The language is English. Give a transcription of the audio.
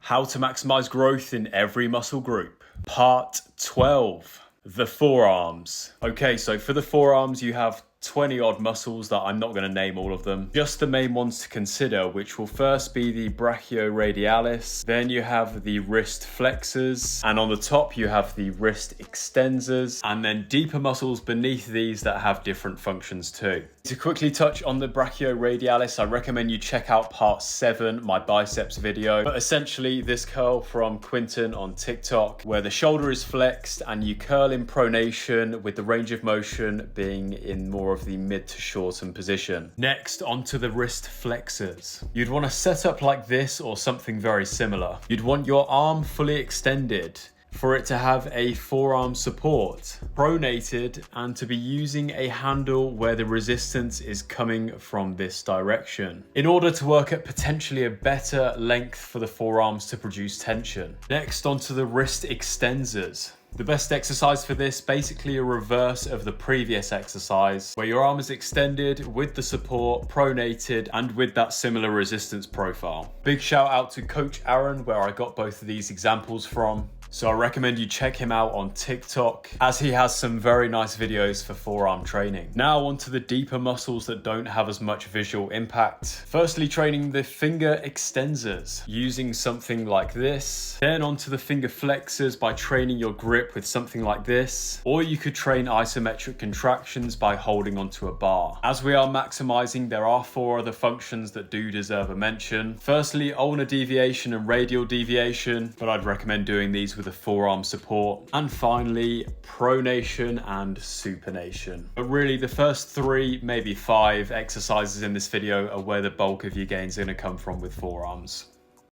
How to maximize growth in every muscle group. Part 12, the forearms. Okay, so for the forearms, you have 20 odd muscles that I'm not going to name all of them. Just the main ones to consider, which will first be the brachioradialis, then you have the wrist flexors, and on the top you have the wrist extensors, and then deeper muscles beneath these that have different functions too. To quickly touch on the brachioradialis, I recommend you check out part 7, my biceps video. But essentially this curl from Quinton on TikTok, where the shoulder is flexed and you curl in pronation with the range of motion being in more of the mid to shorten position. Next, onto the wrist flexors. You'd want to set up like this or something very similar. You'd want your arm fully extended for it to have a forearm support, pronated, and to be using a handle where the resistance is coming from this direction, in order to work at potentially a better length for the forearms to produce tension. Next, onto the wrist extensors. The best exercise for this, basically a reverse of the previous exercise, where your arm is extended with the support, pronated, and with that similar resistance profile. Big shout out to Coach Aaron, where I got both of these examples from. So I recommend you check him out on TikTok, as he has some very nice videos for forearm training. Now onto the deeper muscles that don't have as much visual impact. Firstly, training the finger extensors using something like this. Then onto the finger flexors by training your grip with something like this. Or you could train isometric contractions by holding onto a bar. As we are maximizing, there are 4 other functions that do deserve a mention. Firstly, ulnar deviation and radial deviation, but I'd recommend doing these with a forearm support. And finally, pronation and supination. But really the first 3, maybe 5 exercises in this video are where the bulk of your gains are going to come from with forearms.